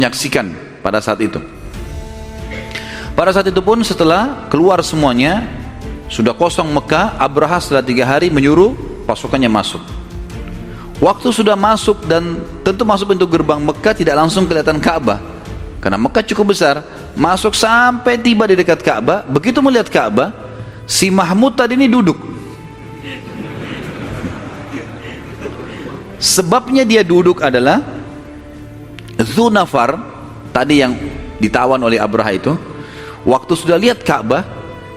menyaksikan pada saat itu. Pada saat itu pun setelah keluar semuanya, sudah kosong Mekah, Abraha setelah 3 hari menyuruh pasukannya masuk. Waktu sudah masuk dan tentu masuk pintu gerbang Mekah tidak langsung kelihatan Ka'bah. Karena Mekah cukup besar, masuk sampai tiba di dekat Ka'bah, begitu melihat Ka'bah, si Mahmud tadi ini duduk. Sebabnya dia duduk adalah Dzunafar tadi yang ditawan oleh Abraha itu, waktu sudah lihat Ka'bah,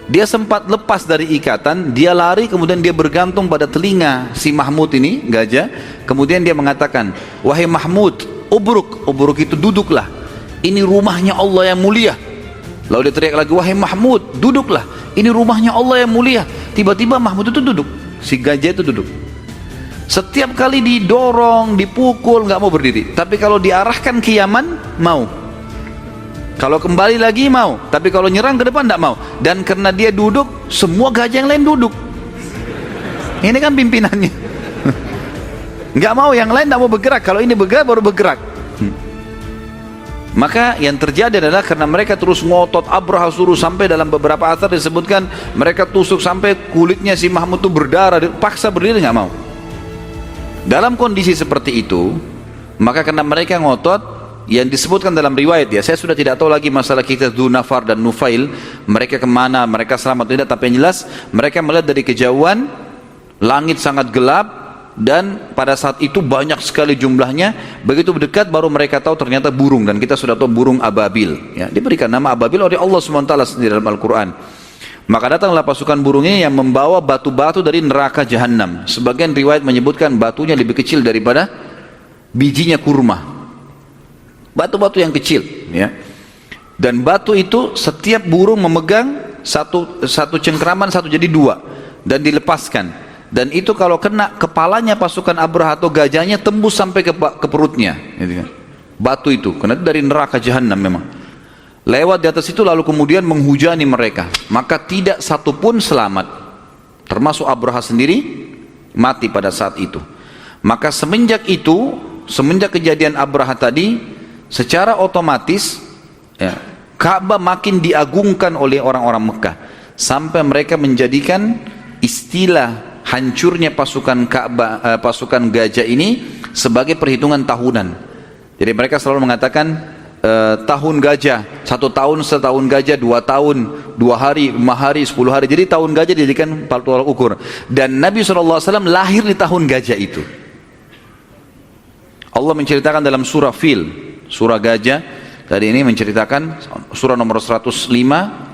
dia sempat lepas dari ikatan, dia lari, kemudian dia bergantung pada telinga si Mahmud ini, gajah. Kemudian dia mengatakan, wahai Mahmud, ubruk itu duduklah, ini rumahnya Allah yang mulia. Lalu dia teriak lagi, wahai Mahmud, duduklah, ini rumahnya Allah yang mulia. Tiba-tiba Mahmud itu duduk, si gajah itu duduk. Setiap kali didorong, dipukul, nggak mau berdiri. Tapi kalau diarahkan ke Yaman, mau. Kalau kembali lagi mau, tapi kalau nyerang ke depan tidak mau. Dan karena dia duduk, semua gajah yang lain duduk. Ini kan pimpinannya. Nggak mau, yang lain tidak mau bergerak. Kalau ini bergerak, baru bergerak. Maka yang terjadi adalah karena mereka terus ngotot, Abraha suruh sampai dalam beberapa athar disebutkan mereka tusuk sampai kulitnya si Mahmud itu berdarah, paksa berdiri, nggak mau. Dalam kondisi seperti itu, maka karena mereka ngotot, yang disebutkan dalam riwayat, ya saya sudah tidak tahu lagi masalah kita Dzunafar dan Nufail, mereka kemana, mereka selamat tidak, tapi yang jelas mereka melihat dari kejauhan langit sangat gelap dan pada saat itu banyak sekali jumlahnya. Begitu mendekat baru mereka tahu ternyata burung, dan kita sudah tahu burung ababil, ya, diberikan nama ababil oleh Allah SWT sendiri dalam Al-Quran. Maka datanglah pasukan burungnya yang membawa batu-batu dari neraka jahanam. Sebagian riwayat menyebutkan batunya lebih kecil daripada bijinya kurma, batu-batu yang kecil, ya. Dan batu itu setiap burung memegang satu cengkraman, satu jadi 2 dan dilepaskan. Dan itu kalau kena kepalanya pasukan Abraha atau gajahnya tembus sampai ke perutnya, gitu kan. Batu itu karena itu dari neraka jahanam memang. Lewat di atas itu lalu kemudian menghujani mereka, maka tidak satu pun selamat, termasuk Abraha sendiri mati pada saat itu. Maka semenjak kejadian Abraha tadi, secara otomatis, ya, Ka'bah makin diagungkan oleh orang-orang Mekah sampai mereka menjadikan istilah hancurnya pasukan Ka'bah, pasukan gajah ini sebagai perhitungan tahunan. Jadi mereka selalu mengatakan tahun gajah, 1 tahun, setahun gajah, 2 tahun, 2 hari, 5 hari, 10 hari. Jadi tahun gajah dijadikan tolak ukur. Dan Nabi SAW lahir di tahun gajah itu. Allah menceritakan dalam surah Fil, surah gajah tadi ini menceritakan, surah nomor 105,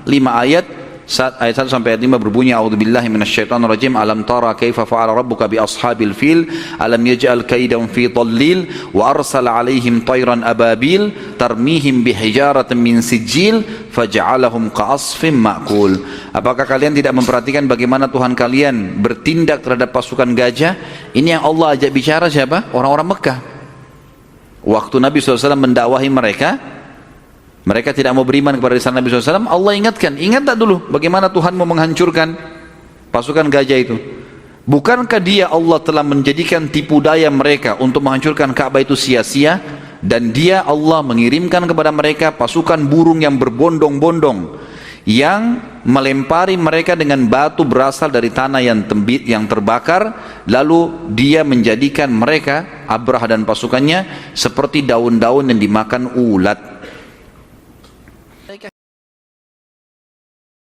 5 ayat, ayat 1 sampai ayat 5 berbunyi, a'udzubillahi minasyaitonirrajim, alam tara kaifa fa'ala rabbuka bi ashabil fil alam yaj'al kaidahum fi dhallil wa arsala 'alaihim tayran ababil tarmihim bihijaratin min sijil faj'alahum ka'asfin ma'kul. Apakah kalian tidak memperhatikan bagaimana Tuhan kalian bertindak terhadap pasukan gajah? Ini yang Allah ajak bicara siapa? Orang-orang Mekah. Waktu Nabi SAW mendakwahi mereka tidak mau beriman kepada risalah Nabi SAW. Allah ingatkan, ingat tak dulu bagaimana Tuhan mau menghancurkan pasukan gajah itu? Bukankah dia Allah telah menjadikan tipu daya mereka untuk menghancurkan Ka'bah itu sia-sia? Dan dia Allah mengirimkan kepada mereka pasukan burung yang berbondong-bondong yang melempari mereka dengan batu berasal dari tanah yang terbakar, lalu dia menjadikan mereka, Abraha dan pasukannya, seperti daun-daun yang dimakan ulat.